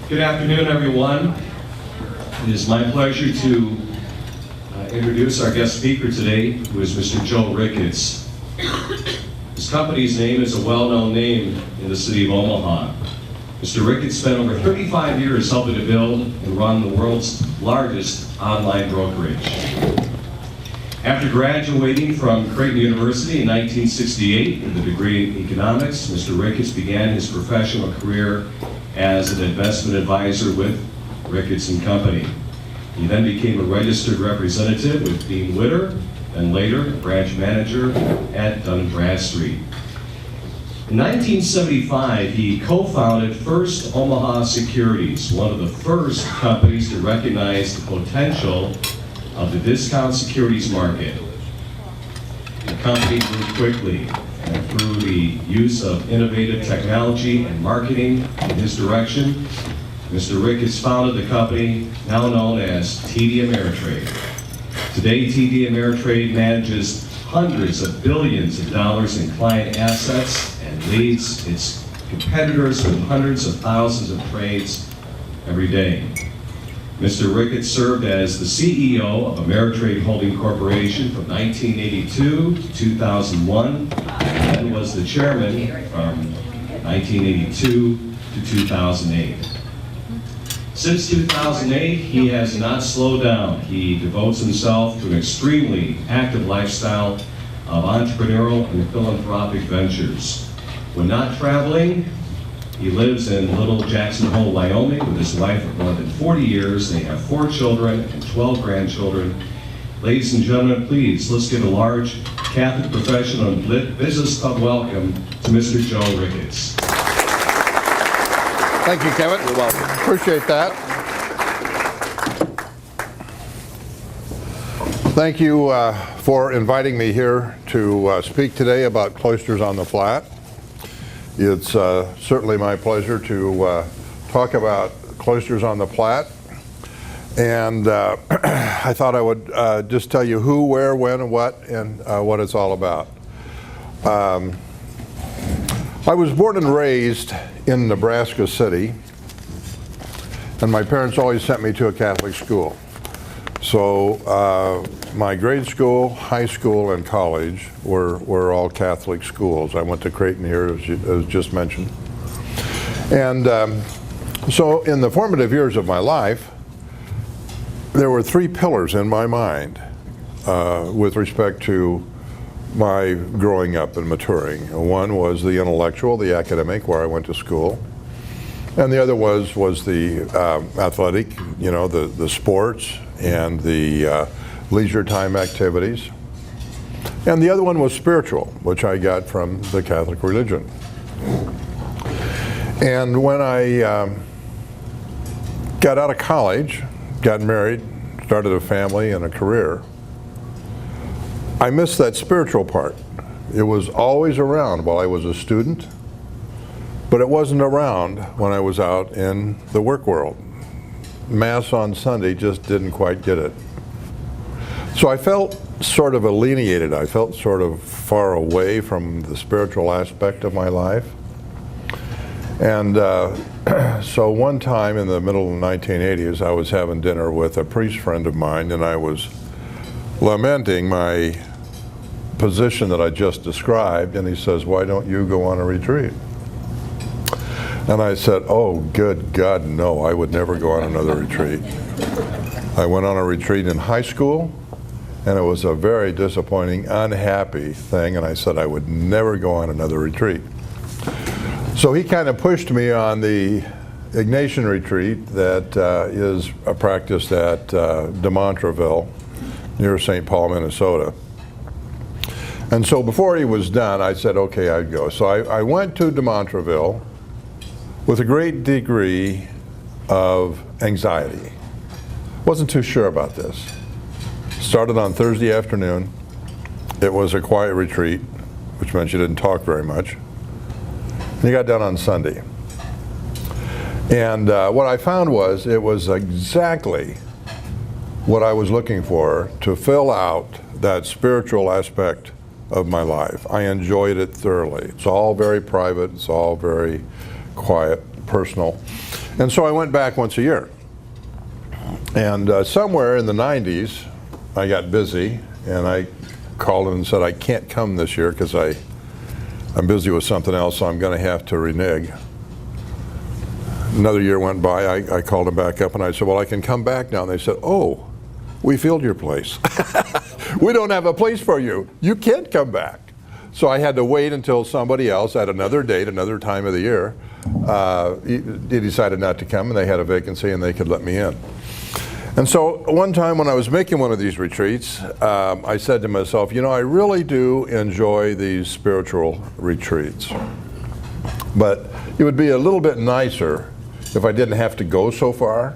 Good afternoon, everyone. It is my pleasure to introduce our guest speaker today, who is Mr. Joe Ricketts. His company's name is a well-known name in the city of Omaha. Mr. Ricketts spent over 35 years helping to build and run the world's largest online brokerage. After graduating from Creighton University in 1968 with a degree in economics, Mr. Ricketts began his professional career as an investment advisor with Ricketts and Company. He then became a registered representative with Dean Witter, and later branch manager at Dun & Bradstreet. In 1975, he co-founded First Omaha Securities, one of the first companies to recognize the potential of the discount securities market. The company grew quickly, and through the use of innovative technology and marketing in his direction, Mr. Ricketts founded the company now known as TD Ameritrade. Today, TD Ameritrade manages hundreds of billions of dollars in client assets and leads its competitors with hundreds of thousands of trades every day. Mr. Ricketts served as the CEO of Ameritrade Holding Corporation from 1982 to 2001, and was the chairman from 1982 to 2008. Since 2008, he has not slowed down. He devotes himself to an extremely active lifestyle of entrepreneurial and philanthropic ventures. When not traveling, he lives in Little Jackson Hole, Wyoming with his wife of more than 40 years. They have 4 children and 12 grandchildren. Ladies and gentlemen, please, let's give a large Catholic Professional and Business Club welcome to Mr. Joe Ricketts. Thank you, Kevin. You're welcome. Appreciate that. Thank you for inviting me here to speak today about Cloisters on the Platte. It's certainly my pleasure to talk about Cloisters on the Platte. And I thought I would just tell you who, where, when, and what it's all about. I was born and raised in Nebraska City, and my parents always sent me to a Catholic school. So my grade school, high school, and college were all Catholic schools. I went to Creighton here, as just mentioned. And so in the formative years of my life, there were 3 pillars in my mind with respect to my growing up and maturing. One was the intellectual, the academic, where I went to school. And the other was the athletic, you know, the sports and the leisure time activities. And the other one was spiritual, which I got from the Catholic religion. And when I got out of college, got married, started a family and a career, I missed that spiritual part. It was always around while I was a student, but it wasn't around when I was out in the work world. Mass on Sunday just didn't quite get it. So I felt sort of alienated. I felt sort of far away from the spiritual aspect of my life. And so one time in the middle of the 1980s, I was having dinner with a priest friend of mine, and I was lamenting my position that I just described, and he says, "Why don't you go on a retreat?" And I said, "Oh, good God, no, I would never go on another retreat." I went on a retreat in high school, and it was a very disappointing, unhappy thing, and I said I would never go on another retreat. So he kind of pushed me on the Ignatian retreat that is practiced at De Montreville, near St. Paul, Minnesota. And so before he was done, I said, okay, I'd go. So I went to De Montreville with a great degree of anxiety. Wasn't too sure about this. Started on Thursday afternoon. It was a quiet retreat, which meant you didn't talk very much. And you got done on Sunday. And what I found was it was exactly what I was looking for to fill out that spiritual aspect of my life. I enjoyed it thoroughly. It's all very private, it's all very quiet. personal. And so I went back once a year. And somewhere in the 90s, I got busy, and I called him and said, I can't come this year because I'm busy with something else, so I'm going to have to renege. Another year went by, I called him back up, and I said, well, I can come back now. And they said, oh, we filled your place. We don't have a place for you. You can't come back. So I had to wait until somebody else at another date, another time of the year, he decided not to come, and they had a vacancy, and they could let me in. And so one time when I was making one of these retreats, I said to myself, you know, I really do enjoy these spiritual retreats. But it would be a little bit nicer if I didn't have to go so far,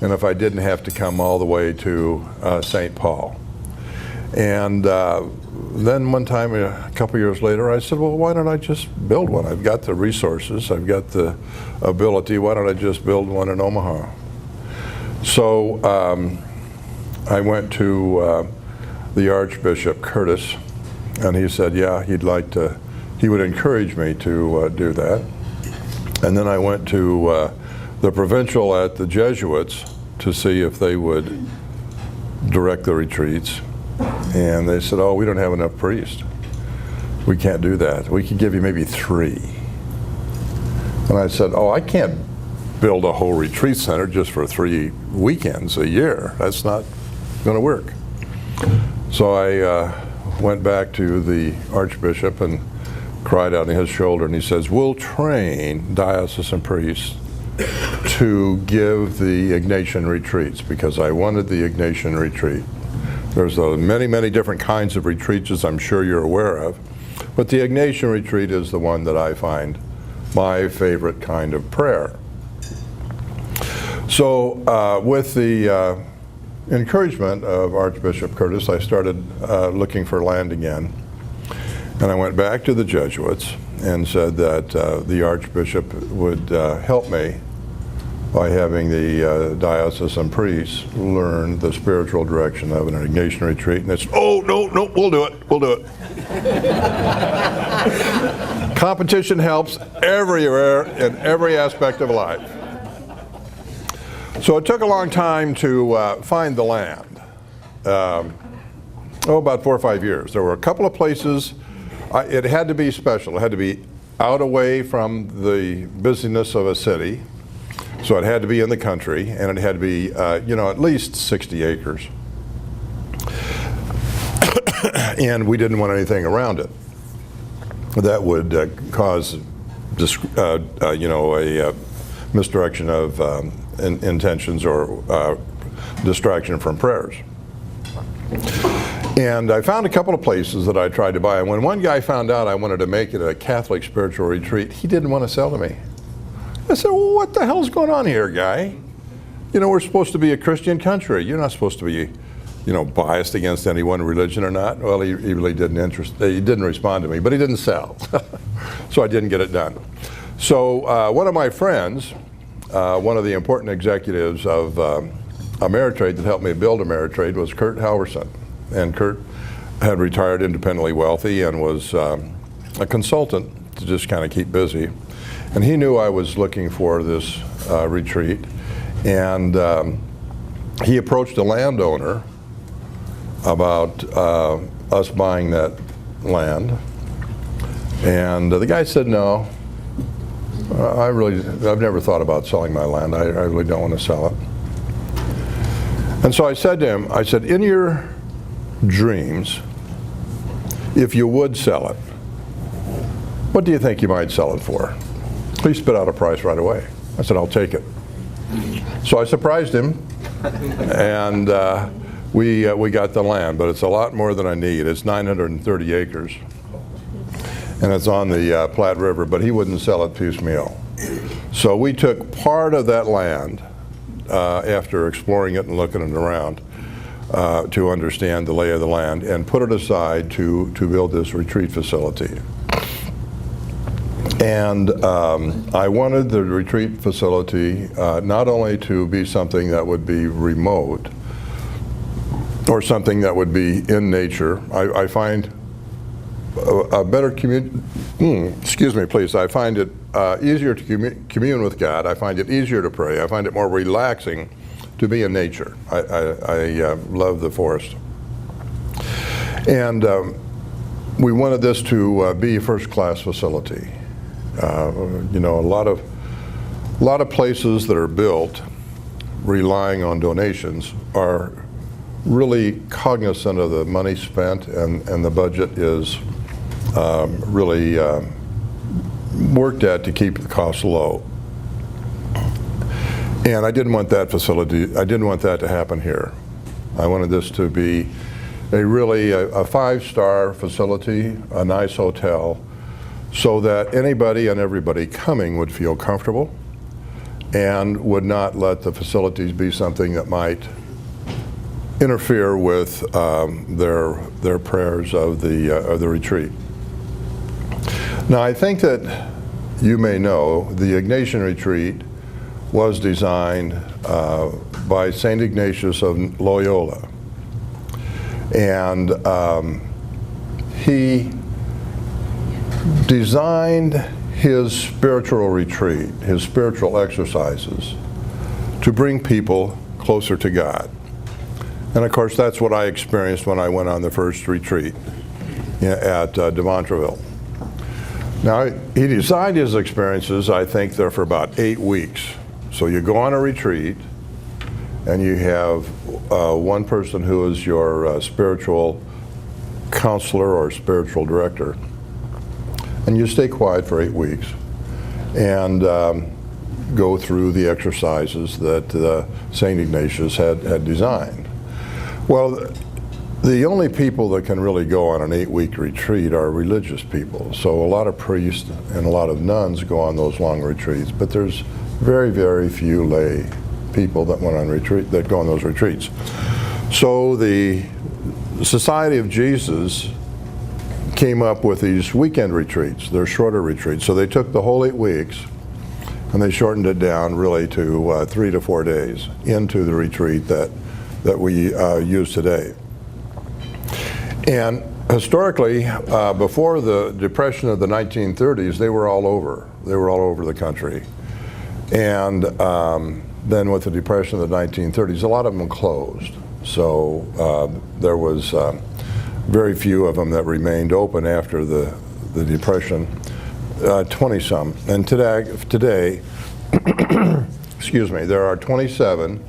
and if I didn't have to come all the way to St. Paul. And then one time, a couple years later, I said, well, why don't I just build one? I've got the resources, I've got the ability, why don't I just build one in Omaha? So I went to the Archbishop Curtis, and he said, yeah, he would encourage me to do that. And then I went to the provincial at the Jesuits to see if they would direct the retreats. And they said, oh, we don't have enough priests. We can't do that. We can give you maybe 3. And I said, oh, I can't build a whole retreat center just for 3 weekends a year. That's not going to work. So I went back to the Archbishop and cried out on his shoulder, and he says, we'll train diocesan priests to give the Ignatian retreats, because I wanted the Ignatian retreat. There's many, many different kinds of retreats, as I'm sure you're aware of, but the Ignatian retreat is the one that I find my favorite kind of prayer. So with the encouragement of Archbishop Curtis, I started looking for land again. And I went back to the Jesuits and said that the Archbishop would help me by having the diocesan priests learn the spiritual direction of an Ignatian retreat. And it's, oh, no, we'll do it. Competition helps everywhere in every aspect of life. So it took a long time to find the land. About 4 or 5 years. There were a couple of places. It had to be special. It had to be out away from the busyness of a city. So it had to be in the country, and it had to be, at least 60 acres. And we didn't want anything around it that would cause, a misdirection of intentions or distraction from prayers. And I found a couple of places that I tried to buy. And when one guy found out I wanted to make it a Catholic spiritual retreat, he didn't want to sell to me. I said, well, what the hell's going on here, guy? We're supposed to be a Christian country. You're not supposed to be, biased against any one religion or not. Well, he really he didn't respond to me, but he didn't sell. So I didn't get it done. So one of my friends, one of the important executives of Ameritrade that helped me build Ameritrade was Kurt Halverson. And Kurt had retired independently wealthy and was a consultant to just kind of keep busy. And he knew I was looking for this retreat. And he approached a landowner about us buying that land. And the guy said, no, I've never thought about selling my land. I really don't want to sell it. And so I said to him, in your dreams, if you would sell it, what do you think you might sell it for? He spit out a price right away. I said, I'll take it. So I surprised him, and we got the land, but it's a lot more than I need. It's 930 acres, and it's on the Platte River, but he wouldn't sell it piecemeal. So we took part of that land after exploring it and looking it around to understand the lay of the land, and put it aside to build this retreat facility. And I wanted the retreat facility not only to be something that would be remote or something that would be in nature. I find a better excuse me please, I find it easier to commune with God. I find it easier to pray. I find it more relaxing to be in nature. I love the forest. And we wanted this to be a first-class facility. You know, a lot of places that are built relying on donations are really cognizant of the money spent, and the budget is really worked at to keep the costs low. And I didn't want that facility, I didn't want that to happen here. I wanted this to be a five-star facility, a nice hotel, so that anybody and everybody coming would feel comfortable and would not let the facilities be something that might interfere with their prayers of the retreat. Now, I think that you may know the Ignatian retreat was designed by St. Ignatius of Loyola. And he designed his spiritual retreat, his spiritual exercises, to bring people closer to God. And of course, that's what I experienced when I went on the first retreat at de Montreville. Now, he designed his experiences, I think, there for about 8 weeks. So you go on a retreat, and you have one person who is your spiritual counselor or spiritual director. And you stay quiet for 8 weeks and go through the exercises that St. Ignatius had designed. Well, the only people that can really go on an 8-week retreat are religious people. So a lot of priests and a lot of nuns go on those long retreats, but there's very, very few lay people that went on retreat, that go on those retreats. So the Society of Jesus came up with these weekend retreats. They're shorter retreats. So they took the whole 8 weeks and they shortened it down really to 3 to 4 days into the retreat that we use today. And historically, before the Depression of the 1930s, they were all over. They were all over the country. And then with the Depression of the 1930s, a lot of them closed. So there was very few of them that remained open after the Depression, 20-some. And today, excuse me, there are 27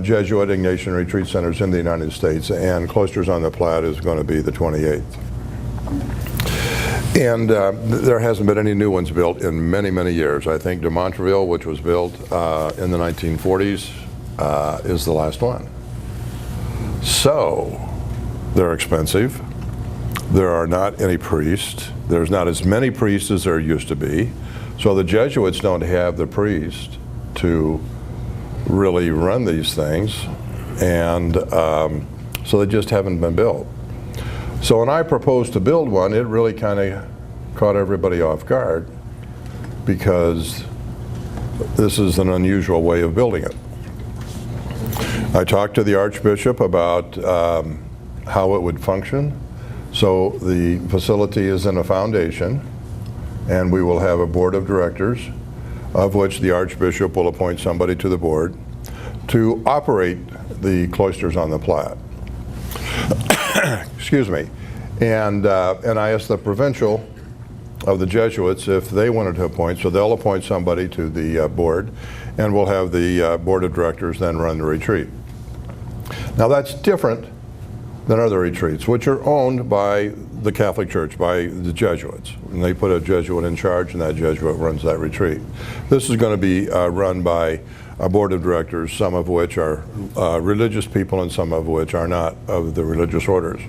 Jesuit Ignatian retreat centers in the United States, and Cloisters on the Platte is going to be the 28th. And there hasn't been any new ones built in many, many years. I think de Montreville, which was built in the 1940s, is the last one. So they're expensive. There are not any priests. There's not as many priests as there used to be. So the Jesuits don't have the priests to really run these things, and so they just haven't been built. So when I proposed to build one, it really kind of caught everybody off guard, because this is an unusual way of building it. I talked to the Archbishop about how it would function. So the facility is in a foundation, and we will have a board of directors, of which the Archbishop will appoint somebody to the board to operate the Cloisters on the Platte. Excuse me. And I asked the provincial of the Jesuits if they wanted to appoint, so they'll appoint somebody to the board, and we'll have the board of directors then run the retreat. Now that's different than other retreats, which are owned by the Catholic Church, by the Jesuits. And they put a Jesuit in charge, and that Jesuit runs that retreat. This is going to be run by a board of directors, some of which are religious people and some of which are not of the religious orders.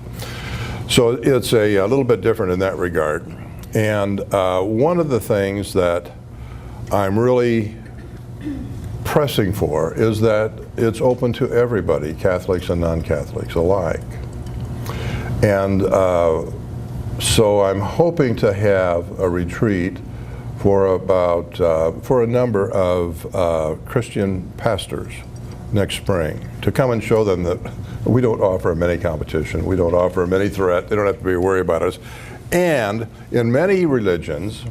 So it's a little bit different in that regard. And one of the things that I'm really pressing for is that it's open to everybody, Catholics and non-Catholics alike. And so I'm hoping to have a retreat for a number of Christian pastors next spring, to come and show them that we don't offer them any competition, we don't offer them any threat, they don't have to be worried about us. And in many religions,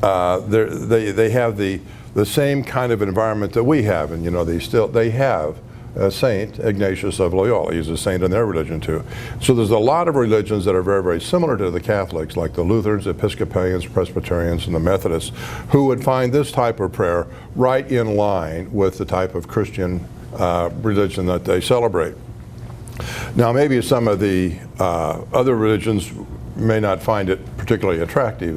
they have the same kind of environment that we have, and they have Saint Ignatius of Loyola. He's a saint in their religion too. So there's a lot of religions that are very, very similar to the Catholics, like the Lutherans, Episcopalians, Presbyterians, and the Methodists, who would find this type of prayer right in line with the type of Christian religion that they celebrate. Now, maybe some of the other religions may not find it particularly attractive.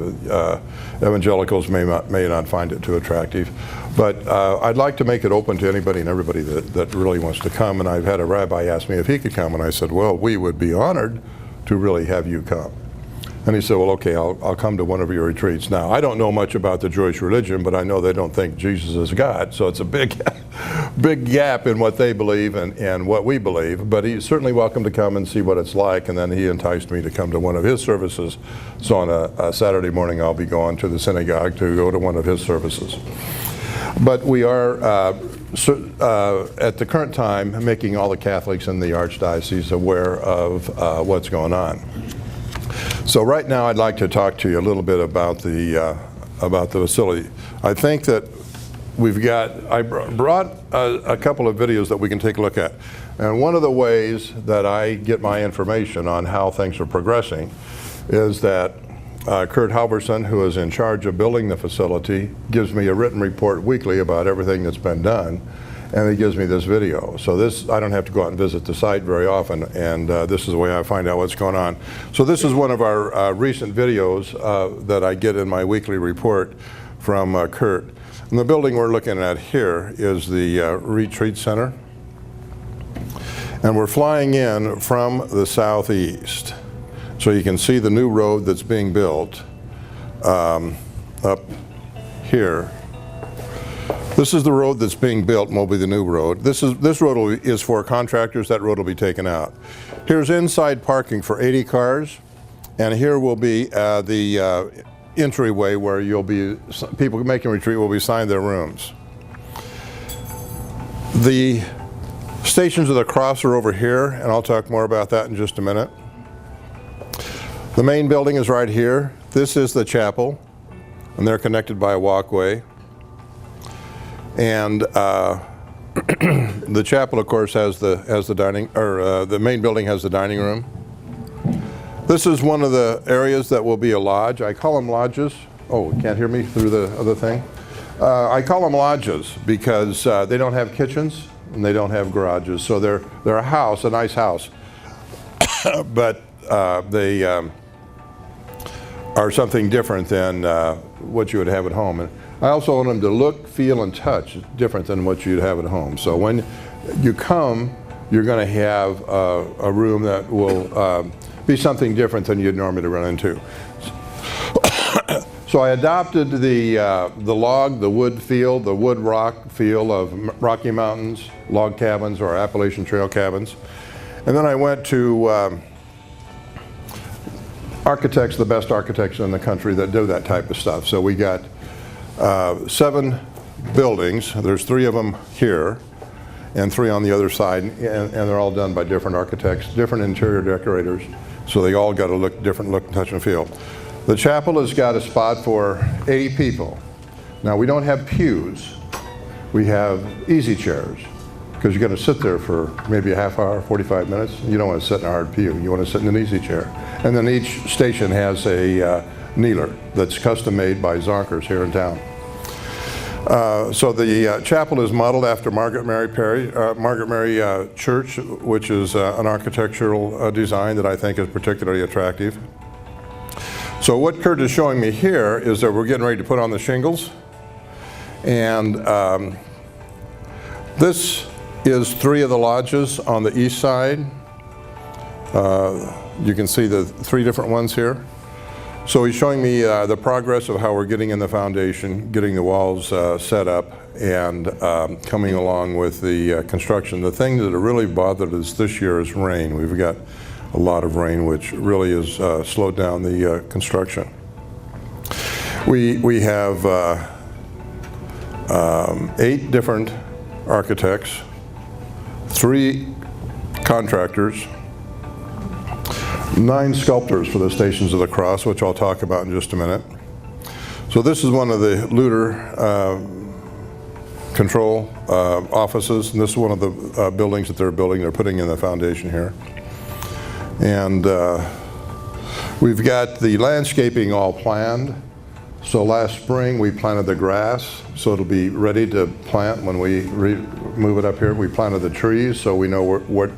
Evangelicals may not find it too attractive. But I'd like to make it open to anybody and everybody that really wants to come. And I've had a rabbi ask me if he could come, and I said, well, we would be honored to really have you come. And he said, well, okay, I'll come to one of your retreats. Now, I don't know much about the Jewish religion, but I know they don't think Jesus is God, so it's a big gap in what they believe and what we believe. But he's certainly welcome to come and see what it's like, and then he enticed me to come to one of his services. So on a Saturday morning, I'll be going to the synagogue to go to one of his services. But we are, at the current time, making all the Catholics in the Archdiocese aware of what's going on. So right now I'd like to talk to you a little bit about the facility. I think that I brought a couple of videos that we can take a look at. And one of the ways that I get my information on how things are progressing is that Kurt Halverson, who is in charge of building the facility, gives me a written report weekly about everything that's been done. And he gives me this video. So I don't have to go out and visit the site very often, and this is the way I find out what's going on. So this is one of our recent videos that I get in my weekly report from Kurt. And the building we're looking at here is the Retreat Center. And we're flying in from the southeast. So you can see the new road that's being built up here. This is the road that's being built, and will be the new road. This road is for contractors. That road will be taken out. Here's inside parking for 80 cars, and here will be the entryway where people making retreat will be assigned their rooms. The Stations of the Cross are over here, and I'll talk more about that in just a minute. The main building is right here. This is the chapel, and they're connected by a walkway. And the chapel, of course, has the dining, or the main building has the dining room. This is one of the areas that will be a lodge. I call them lodges. Oh, you can't hear me through the other thing? I call them lodges because they don't have kitchens and they don't have garages. So they're a house, a nice house, but they are something different than what you would have at home. And I also want them to look, feel, and touch different than what you'd have at home. So when you come, you're going to have a room that will be something different than you'd normally run into. So I adopted the log, the wood feel, the wood rock feel of Rocky Mountains log cabins or Appalachian Trail cabins. And then I went to architects, the best architects in the country that do that type of stuff. So we got 7 buildings. There's 3 of them here and 3 on the other side, and they're all done by different architects, different interior decorators, so they all got to look different, look, touch, and feel. The chapel has got a spot for 80 people. Now, we don't have pews. We have easy chairs, because you're going to sit there for maybe a half hour, 45 minutes. You don't want to sit in a hard pew. You want to sit in an easy chair. And then each station has a kneeler that's custom made by Zonkers here in town. So the chapel is modeled after Margaret Mary Church, which is an architectural design that I think is particularly attractive. So what Kurt is showing me here is that we're getting ready to put on the shingles, and this is 3 of the lodges on the east side. You can see the 3 different ones here. So he's showing me the progress of how we're getting in the foundation, getting the walls set up, and coming along with the construction. The thing that really bothered us this year is rain. We've got a lot of rain, which really has slowed down the construction. We have 8 different architects, 3 contractors, 9 sculptors for the Stations of the Cross, which I'll talk about in just a minute. So this is one of the looter control offices, and this is one of the buildings that they're building. They're putting in the foundation here. And we've got the landscaping all planned. So last spring we planted the grass, so it'll be ready to plant when we move it up here. We planted the trees, so we know where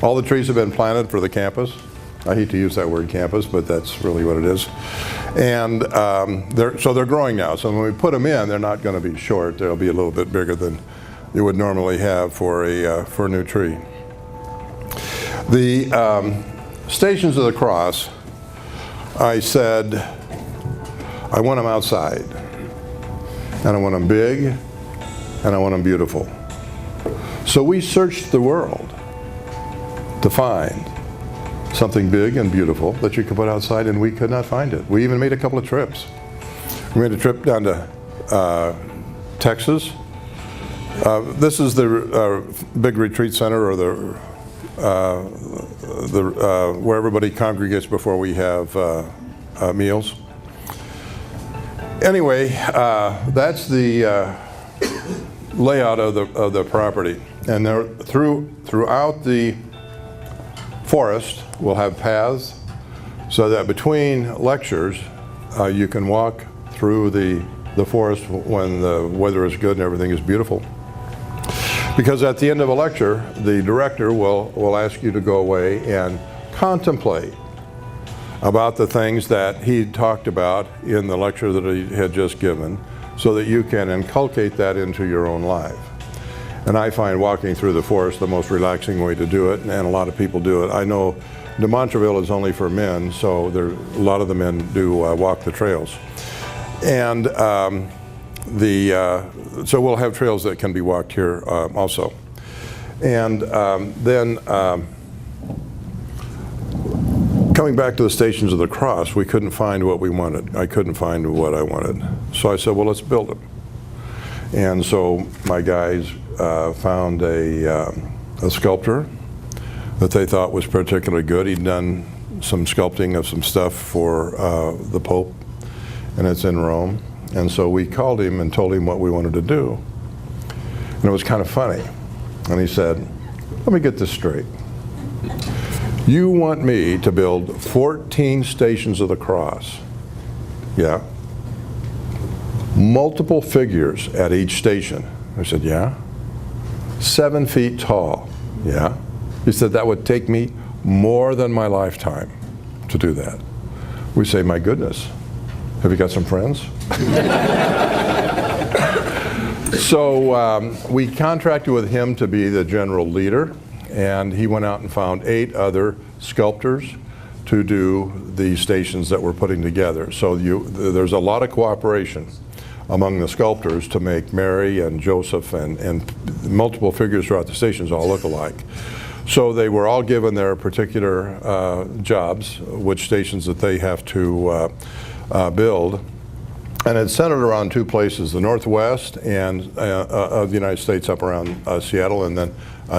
all the trees have been planted for the campus. I hate to use that word campus, but that's really what it is. And so they're growing now. So when we put them in, they're not going to be short. They'll be a little bit bigger than you would normally have for a new tree. The Stations of the Cross, I said, I want them outside, and I want them big, and I want them beautiful. So we searched the world to find something big and beautiful that you could put outside, and we could not find it. We even made a couple of trips. We made a trip down to Texas. This is the big retreat center, or where everybody congregates before we have meals. Anyway, that's the layout of the property, and throughout the forest we'll have paths, so that between lectures you can walk through the forest when the weather is good and everything is beautiful. Because at the end of a lecture, the director will ask you to go away and contemplate about the things that he talked about in the lecture that he had just given, so that you can inculcate that into your own life. And I find walking through the forest the most relaxing way to do it, and a lot of people do it. I know De Montreville is only for men, so a lot of the men do walk the trails. And so we'll have trails that can be walked here also. And then coming back to the Stations of the Cross, we couldn't find what we wanted. I couldn't find what I wanted. So I said, well, let's build them. And so my guys found a sculptor that they thought was particularly good. He'd done some sculpting of some stuff for the Pope, and it's in Rome. And so we called him and told him what we wanted to do. And it was kind of funny. And he said, let me get this straight. You want me to build 14 Stations of the Cross? Yeah. Multiple figures at each station. I said, yeah. 7 feet tall. Yeah. He said, that would take me more than my lifetime to do that. We say, my goodness, have you got some friends? So we contracted with him to be the general leader, and he went out and found 8 other sculptors to do the stations that we're putting together. So there's a lot of cooperation among the sculptors to make Mary and Joseph and multiple figures throughout the stations all look alike. So they were all given their particular jobs, which stations that they have to build. And it's centered around 2 places, the northwest and of the United States, up around Seattle, and then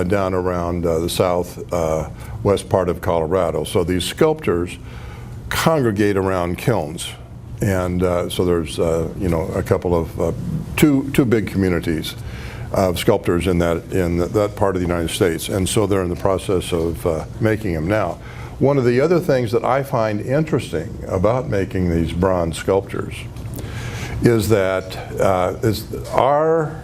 down around the southwest part of Colorado. So these sculptors congregate around kilns. And so there's a couple of two big communities of sculptors in that part of the United States, and so they're in the process of making them now. One of the other things that I find interesting about making these bronze sculptures is that our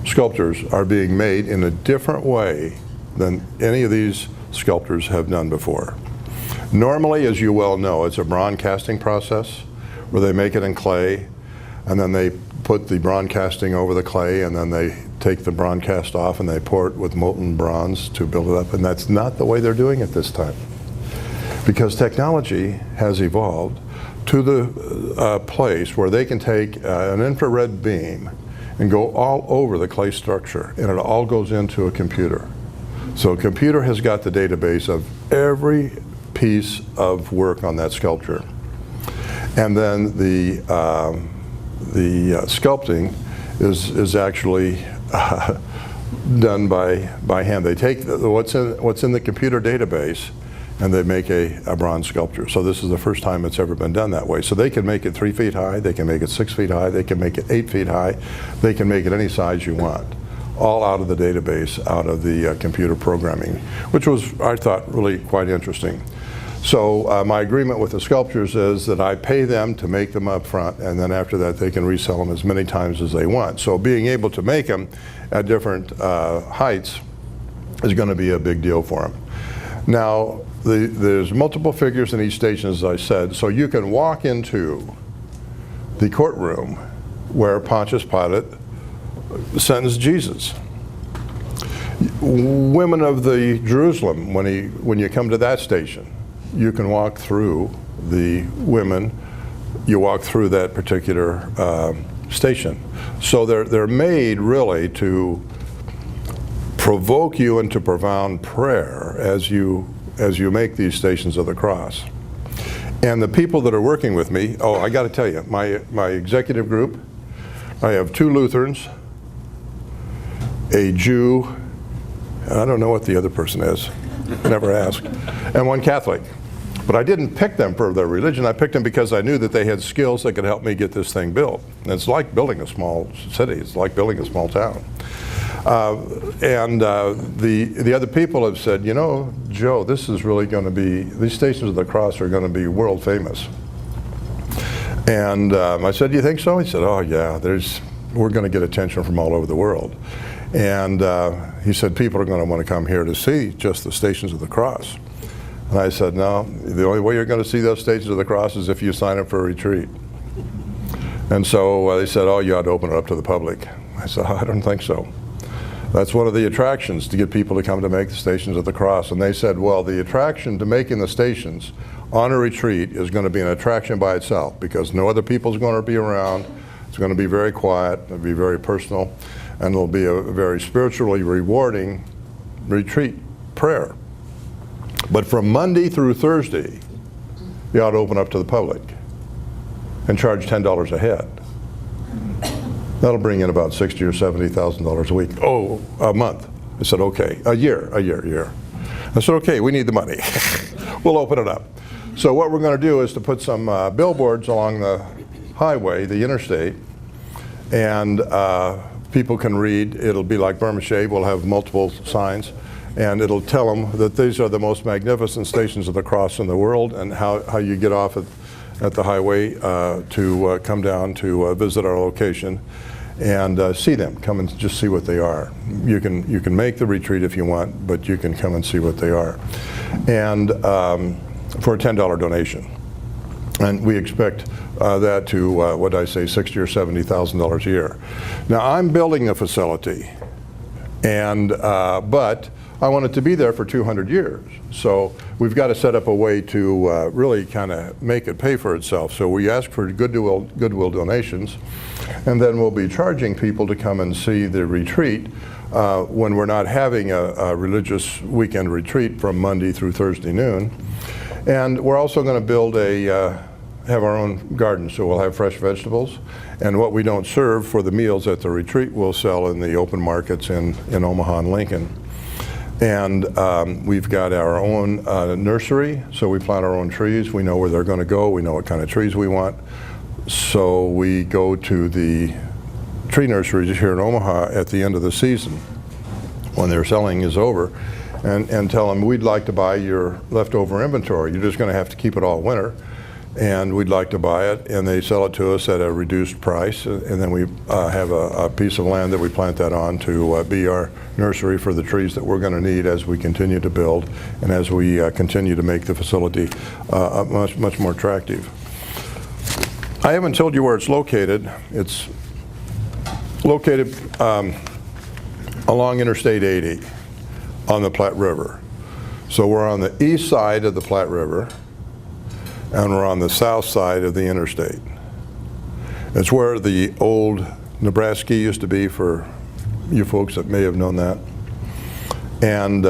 sculptures are being made in a different way than any of these sculptors have done before. Normally, as you well know, it's a bronze casting process where they make it in clay, and then they put the bronze casting over the clay, and then they take the bronze cast off and they pour it with molten bronze to build it up. And that's not the way they're doing it this time, because technology has evolved to the place where they can take an infrared beam and go all over the clay structure, and it all goes into a computer. So a computer has got the database of every piece of work on that sculpture. And then the sculpting is actually done by hand. They take what's in the computer database, and they make a bronze sculpture. So this is the first time it's ever been done that way. So they can make it 3 feet high, they can make it 6 feet high, they can make it 8 feet high, they can make it any size you want, all out of the database, out of the computer programming, which was, I thought, really quite interesting. So my agreement with the sculptures is that I pay them to make them up front, and then after that they can resell them as many times as they want. So being able to make them at different heights is going to be a big deal for them. Now, there's multiple figures in each station, as I said, so you can walk into the courtroom where Pontius Pilate sentenced Jesus. Women of the Jerusalem, when you come to that station, you can walk through the women, you walk through that particular station. So they're made really to provoke you into profound prayer as you make these Stations of the Cross. And the people that are working with me, oh, I got to tell you, my executive group, I have 2 Lutherans, a Jew, and I don't know what the other person is, never asked, and 1 Catholic. But I didn't pick them for their religion. I picked them because I knew that they had skills that could help me get this thing built. And it's like building a small city. It's like building a small town. The other people have said, you know, Joe, this is really going to be, these Stations of the Cross are going to be world famous. And I said, do you think so? He said, oh yeah, we're going to get attention from all over the world. And he said, people are going to want to come here to see just the Stations of the Cross. And I said, no, the only way you're going to see those Stations of the Cross is if you sign up for a retreat. And so they said, oh, you ought to open it up to the public. I said, I don't think so. That's one of the attractions, to get people to come to make the Stations of the Cross. And they said, well, the attraction to making the stations on a retreat is going to be an attraction by itself, because no other people's going to be around. It's going to be very quiet, it'll be very personal, and it'll be a very spiritually rewarding retreat prayer. But from Monday through Thursday, you ought to open up to the public and charge $10 a head. That'll bring in about $60,000 or $70,000 a week. Oh, a month. I said, okay, a year. I said, okay, we need the money. We'll open it up. So what we're going to do is to put some billboards along the highway, the interstate, and people can read. It'll be like Burma-Shave. We'll have multiple signs. And it'll tell them that these are the most magnificent Stations of the Cross in the world, and how you get off at the highway to come down to visit our location and see them. Come and just see what they are. You can make the retreat if you want, but you can come and see what they are. And for a $10 donation. And we expect that to, what did I say, $60,000 or $70,000 a year. Now I'm building a facility, and but I want it to be there for 200 years. So we've got to set up a way to really kind of make it pay for itself. So we ask for goodwill donations, and then we'll be charging people to come and see the retreat when we're not having a religious weekend retreat from Monday through Thursday noon. And we're also going to build have our own garden, so we'll have fresh vegetables. And what we don't serve for the meals at the retreat, we'll sell in the open markets in Omaha and Lincoln. And we've got our own nursery, so we plant our own trees. We know where they're going to go. We know what kind of trees we want. So we go to the tree nurseries here in Omaha at the end of the season, when their selling is over, and tell them, we'd like to buy your leftover inventory. You're just going to have to keep it all winter, and we'd like to buy it. And they sell it to us at a reduced price, and then we have a piece of land that we plant that on to be our nursery for the trees that we're going to need as we continue to build and as we continue to make the facility much more attractive. I haven't told you where it's located. It's located along Interstate 80 on the Platte River. So we're on the east side of the Platte River, and we're on the south side of the interstate. It's where the old Nebraska used to be, for you folks that may have known that. And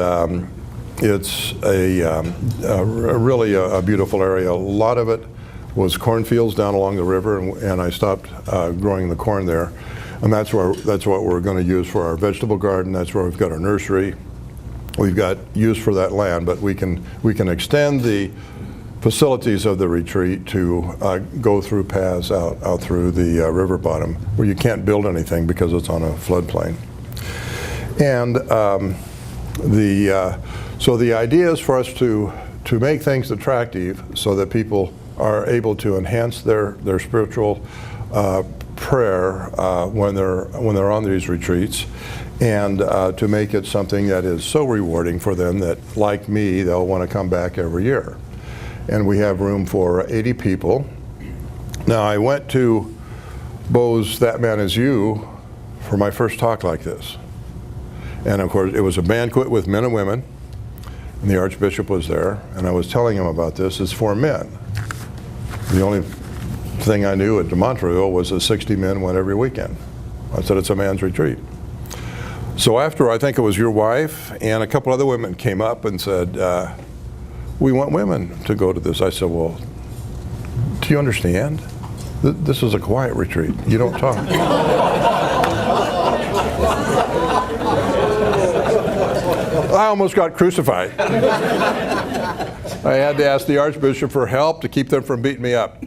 it's really a beautiful area. A lot of it was cornfields down along the river, and I stopped growing the corn there. And that's what we're going to use for our vegetable garden. That's where we've got our nursery. we've got use for that land, but we can extend the facilities of the retreat to go through paths out through the river bottom where you can't build anything because it's on a floodplain. And so the idea is for us to make things attractive so that people are able to enhance their spiritual prayer when they're on these retreats, and to make it something that is so rewarding for them that, like me, they'll want to come back every year. And we have room for 80 people. Now, I went to Bo's That Man Is You for my first talk like this. And of course, it was a banquet with men and women, and the Archbishop was there, and I was telling him about this. It's for men. The only thing I knew at De Montreville was that 60 men went every weekend. I said, it's a man's retreat. So after, I think it was your wife and a couple other women came up and said, we want women to go to this. I said, well, do you understand? This is a quiet retreat. You don't talk. I almost got crucified. I had to ask the Archbishop for help to keep them from beating me up.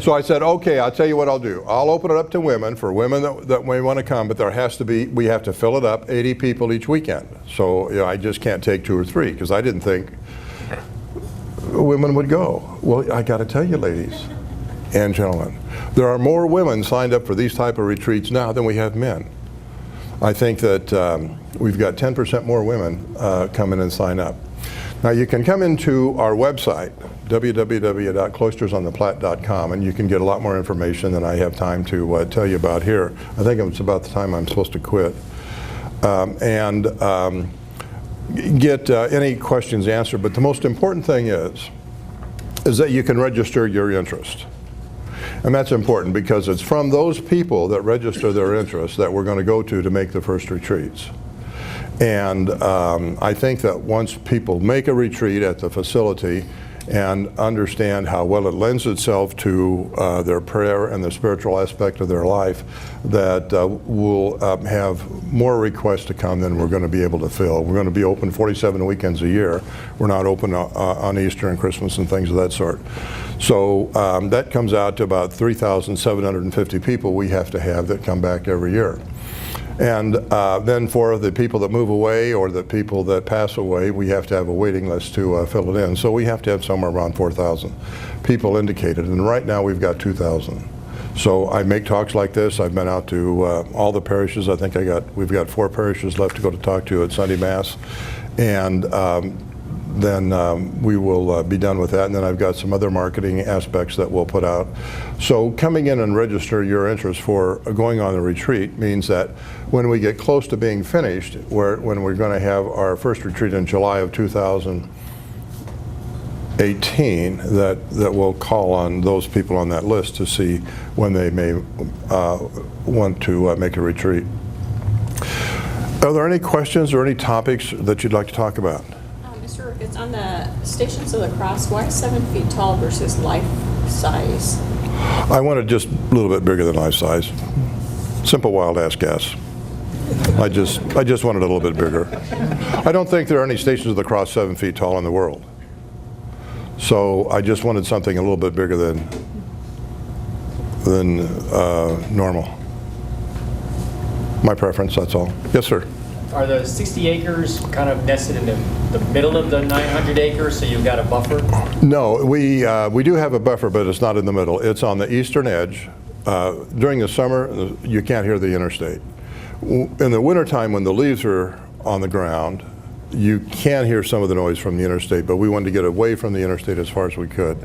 So I said, okay, I'll tell you what I'll do. I'll open it up to women, for women that may want to come, but there has to be, we have to fill it up, 80 people each weekend. So I just can't take 2 or 3, because I didn't think women would go. Well, I got to tell you, ladies and gentlemen, there are more women signed up for these type of retreats now than we have men. I think that we've got 10% more women come in and sign up. Now you can come into our website, www.cloistersontheplatte.com, and you can get a lot more information than I have time to tell you about here. I think it's about the time I'm supposed to quit. Get any questions answered, but the most important thing is that you can register your interest. And that's important because it's from those people that register their interest that we're going to go to make the first retreats. And I think that once people make a retreat at the facility and understand how well it lends itself to their prayer and the spiritual aspect of their life, that we'll have more requests to come than we're going to be able to fill. We're going to be open 47 weekends a year. We're not open on Easter and Christmas and things of that sort. So that comes out to about 3,750 people we have to have that come back every year. And then for the people that move away or the people that pass away, we have to have a waiting list to fill it in. So we have to have somewhere around 4,000 people indicated, and right now we've got 2,000. So I make talks like this. I've been out to all the parishes. I think we've got 4 parishes left to go to talk to at Sunday Mass, and then we will be done with that, and then I've got some other marketing aspects that we'll put out. So coming in and register your interest for going on a retreat means that when we get close to being finished, when we're going to have our first retreat in July of 2018, that we'll call on those people on that list to see when they may want to make a retreat. Are there any questions or any topics that you'd like to talk about? Mr. Ricketts, on the Stations of the Cross, why 7 feet tall versus life size? I wanted just a little bit bigger than life size. Simple wild ass guess. I just wanted a little bit bigger. I don't think there are any Stations of the Cross 7 feet tall in the world. So I just wanted something a little bit bigger than normal. My preference, that's all. Yes, sir. Are the 60 acres kind of nested in the middle of the 900 acres, so you've got a buffer? No, we do have a buffer, but it's not in the middle. It's on the eastern edge. During the summer, you can't hear the interstate. In the wintertime, when the leaves are on the ground, you can hear some of the noise from the interstate, but we wanted to get away from the interstate as far as we could.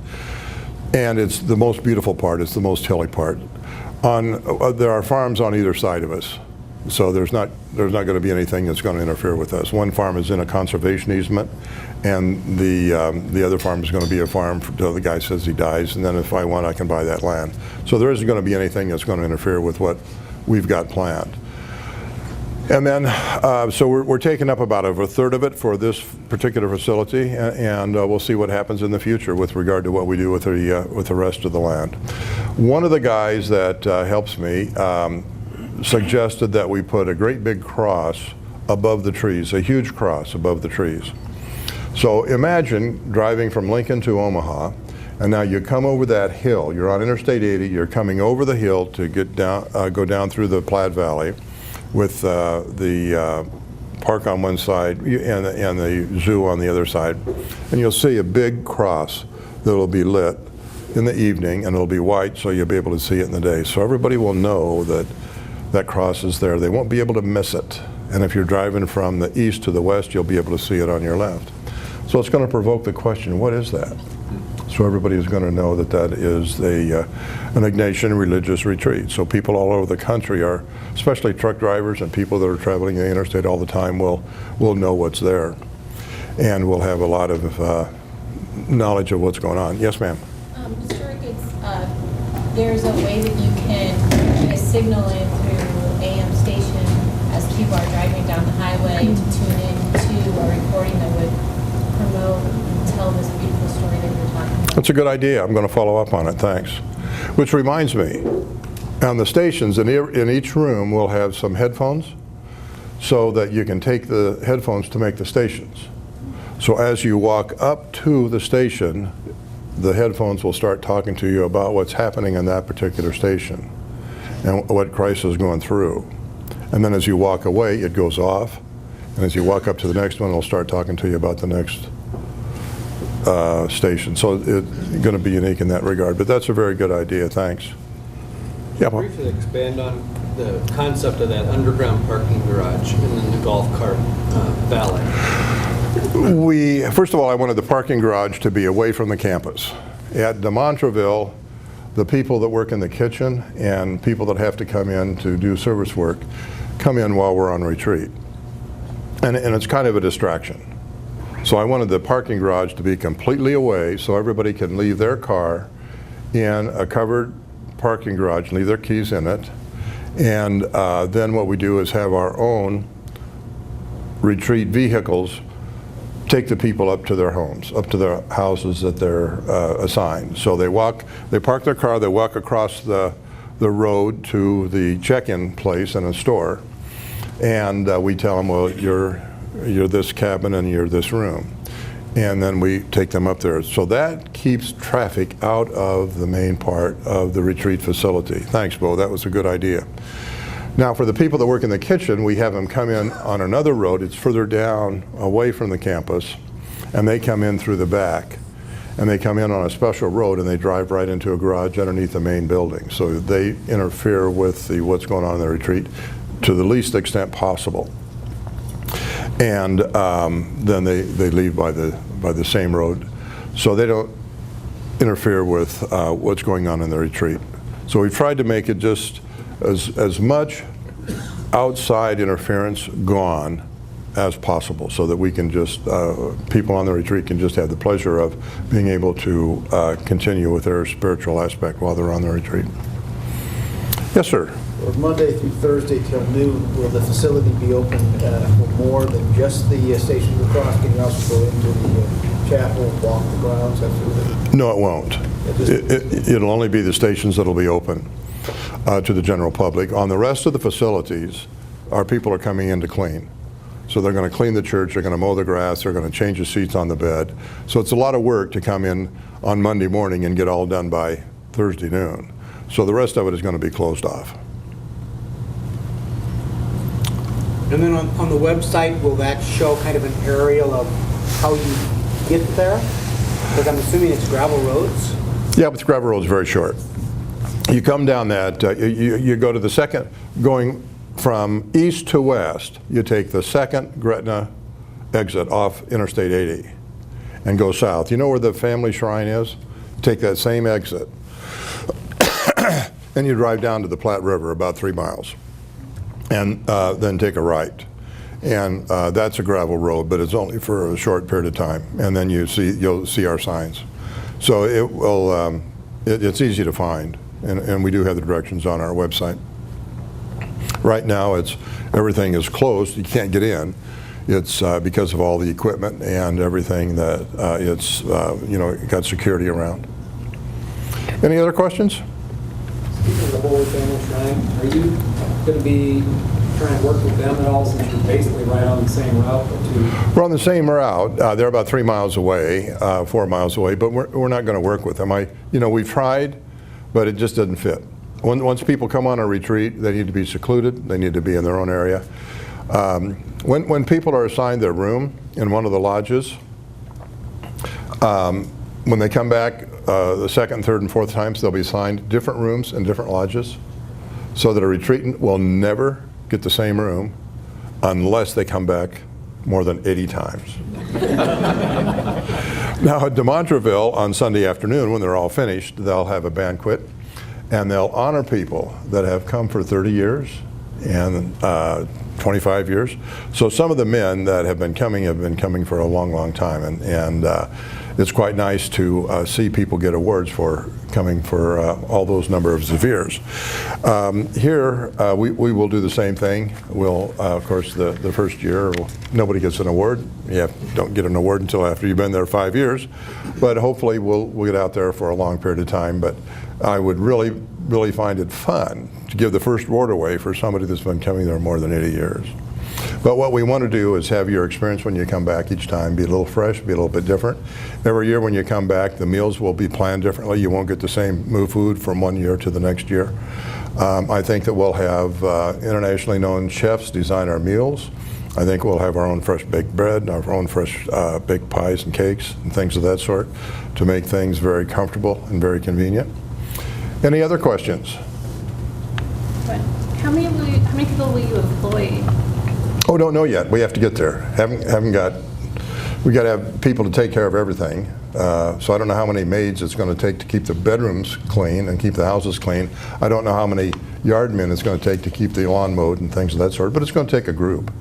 And it's the most beautiful part. It's the most hilly part. There are farms on either side of us. So there's not going to be anything that's going to interfere with us. One farm is in a conservation easement, and the other farm is going to be a farm until the guy says he dies, and then if I want, I can buy that land. So there isn't going to be anything that's going to interfere with what we've got planned. And then, so we're taking up about over a third of it for this particular facility, and we'll see what happens in the future with regard to what we do with the rest of the land. One of the guys that helps me suggested that we put a great big cross above the trees, a huge cross above the trees. So imagine driving from Lincoln to Omaha, and now you come over that hill. You're on Interstate 80. You're coming over the hill to get down, go down through the Platte Valley, with the park on one side and the zoo on the other side, and you'll see a big cross that'll be lit in the evening, and it'll be white, so you'll be able to see it in the day. So everybody will know that that cross is there. They won't be able to miss it. And if you're driving from the east to the west, you'll be able to see it on your left. So it's going to provoke the question, what is that? So everybody is going to know that that is an Ignatian religious retreat. So people all over the country are, especially truck drivers and people that are traveling the interstate all the time, will know what's there. And we'll have a lot of knowledge of what's going on. Yes, ma'am? Mr. Ricketts, there's a way that you can get a signal in through AM station as people are driving down the highway to tune in to a recording that would promote and tell this beautiful story that you're talking about. That's a good idea. I'm going to follow up on it. Thanks. Which reminds me, on the stations, in each room, we'll have some headphones so that you can take the headphones to make the stations. So as you walk up to the station, the headphones will start talking to you about what's happening in that particular station and what Christ is going through. And then as you walk away, it goes off. And as you walk up to the next one, it'll start talking to you about the next station. So it's going to be unique in that regard. But that's a very good idea. Thanks. Yeah, Paul? Briefly expand on the concept of that underground parking garage and then the golf cart valet. First of all, I wanted the parking garage to be away from the campus. At DeMontreville, the people that work in the kitchen and people that have to come in to do service work come in while we're on retreat. And it's kind of a distraction. So I wanted the parking garage to be completely away so everybody can leave their car in a covered parking garage, leave their keys in it. And then what we do is have our own retreat vehicles take the people up to their homes, up to their houses that they're assigned. So they park their car, they walk across the road to the check-in place in a store, and we tell them, well, you're this cabin and you're this room. And then we take them up there. So that keeps traffic out of the main part of the retreat facility. Thanks, Bo, that was a good idea. Now for the people that work in the kitchen, we have them come in on another road. It's further down away from the campus, and they come in through the back. And they come in on a special road and they drive right into a garage underneath the main building. So they interfere with what's going on in the retreat to the least extent possible. And then they leave by the same road. So they don't interfere with what's going on in the retreat. So we've tried to make it just as much outside interference gone as possible, so that we can just, people on the retreat can just have the pleasure of being able to continue with their spiritual aspect while they're on the retreat. Yes, sir. Well, Monday through Thursday till noon, will the facility be open for more than just the stations across? Can you also go into the chapel, walk the grounds? No, it won't. It'll only be the stations that'll be open to the general public. On the rest of the facilities, our people are coming in to clean. So they're going to clean the church, they're going to mow the grass, they're going to change the seats on the bed. So it's a lot of work to come in on Monday morning and get all done by Thursday noon. So the rest of it is going to be closed off. And then on the website, will that show kind of an aerial of how you get there? Because I'm assuming it's gravel roads? Yeah, but the gravel road is very short. You come down that, you go to the second, going from east to west, you take the second Gretna exit off Interstate 80 and go south. You know where the family shrine is? Take that same exit and you drive down to the Platte River about 3 miles and then take a right. And that's a gravel road, but it's only for a short period of time. And then you'll see our signs. So it will, it's easy to find, and we do have the directions on our website. Right now, everything is closed. You can't get in. It's because of all the equipment and everything that it's got security around. Any other questions? Speaking of the Holy Family Shrine, are you going to be try and work with them at all, since you're basically right on the same route? We're on the same route. They're about 3 miles away, 4 miles away, but we're not going to work with them. We've tried, but it just doesn't fit. Once people come on a retreat, they need to be secluded. They need to be in their own area. When people are assigned their room in one of the lodges, when they come back the second, third, and fourth times, they'll be assigned different rooms in different lodges, so that a retreatant will never get the same room unless they come back more than 80 times. Now at De Montreville on Sunday afternoon, when they're all finished, they'll have a banquet, and they'll honor people that have come for 30 years and 25 years. So some of the men that have been coming for a long, long time, and it's quite nice to see people get awards for coming for all those number of years. Here, we will do the same thing. We'll, of course, the first year, nobody gets an award. You don't get an award until after you've been there 5 years. But hopefully we'll get out there for a long period of time. But I would really find it fun to give the first award away for somebody that's been coming there more than 80 years. But what we want to do is have your experience when you come back each time be a little fresh, be a little bit different. Every year when you come back, the meals will be planned differently. You won't get the same food from one year to the next year. I think that we'll have internationally known chefs design our meals. I think we'll have our own fresh baked bread, our own fresh baked pies and cakes and things of that sort to make things very comfortable and very convenient. Any other questions? But how many people will you employ? Oh, don't know yet. We have to get there. We got to have people to take care of everything. So I don't know how many maids it's going to take to keep the bedrooms clean and keep the houses clean. I don't know how many yard men it's going to take to keep the lawn mowed and things of that sort. But it's going to take a group.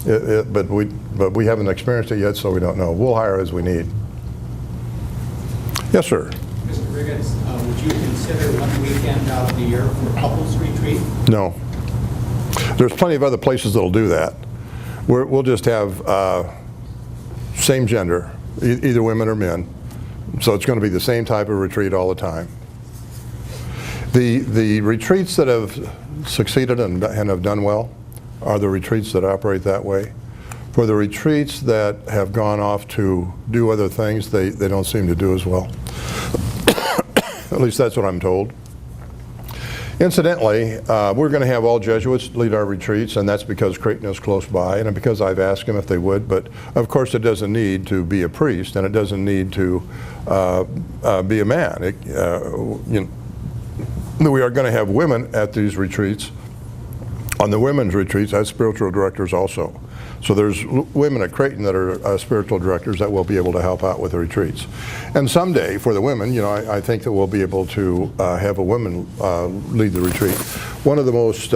But we haven't experienced it yet, so we don't know. We'll hire as we need. Yes, sir. Mr. Ricketts, would you consider one weekend out of the year for couples retreat? No. There's plenty of other places that'll do that. We'll just have same gender, either women or men. So it's going to be the same type of retreat all the time. The retreats that have succeeded and have done well are the retreats that operate that way. For the retreats that have gone off to do other things, they don't seem to do as well. At least that's what I'm told. Incidentally, we're going to have all Jesuits lead our retreats, and that's because Creighton is close by, and because I've asked them if they would. But of course, it doesn't need to be a priest, and it doesn't need to be a man. We are going to have women at these retreats. On the women's retreats, as spiritual directors also. So there's women at Creighton that are spiritual directors that will be able to help out with the retreats. And someday, for the women, I think that we'll be able to have a woman lead the retreat. One of the most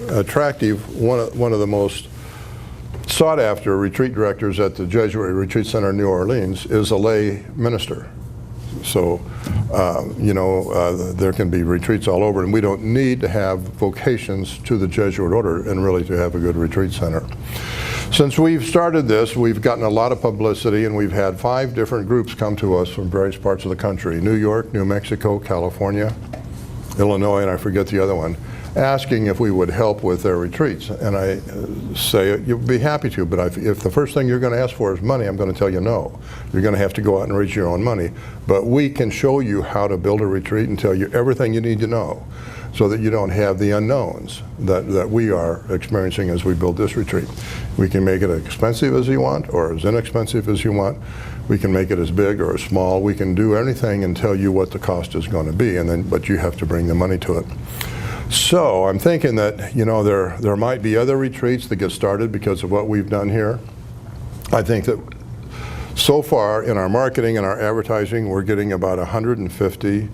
attractive, one of the most sought after retreat directors at the Jesuit Retreat Center in New Orleans is a lay minister. So, there can be retreats all over, and we don't need to have vocations to the Jesuit order and really to have a good retreat center. Since we've started this, we've gotten a lot of publicity, and we've had 5 different groups come to us from various parts of the country: New York, New Mexico, California, Illinois, and I forget the other one, asking if we would help with their retreats. And I say, you'll be happy to, but if the first thing you're going to ask for is money, I'm going to tell you no. You're going to have to go out and raise your own money. But we can show you how to build a retreat and tell you everything you need to know so that you don't have the unknowns that we are experiencing as we build this retreat. We can make it as expensive as you want or as inexpensive as you want. We can make it as big or as small. We can do anything and tell you what the cost is going to be, but you have to bring the money to it. So I'm thinking that there might be other retreats that get started because of what we've done here. I think that so far in our marketing and our advertising, we're getting about 150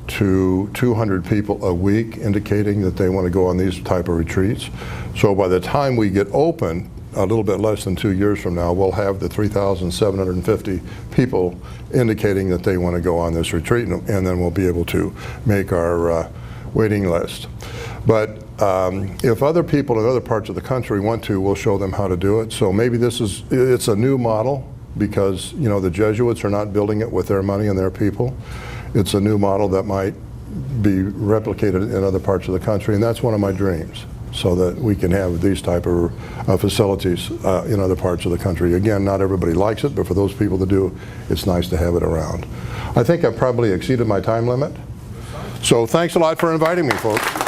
to 200 people a week indicating that they want to go on these type of retreats. So by the time we get open, a little bit less than 2 years from now, we'll have the 3,750 people indicating that they want to go on this retreat, and then we'll be able to make our waiting list. But if other people in other parts of the country want to, we'll show them how to do it. So maybe it's a new model because the Jesuits are not building it with their money and their people. It's a new model that might be replicated in other parts of the country, and that's one of my dreams. so that we can have these type of facilities in other parts of the country. Again, not everybody likes it, but for those people that do, it's nice to have it around. I think I've probably exceeded my time limit. So thanks a lot for inviting me, folks.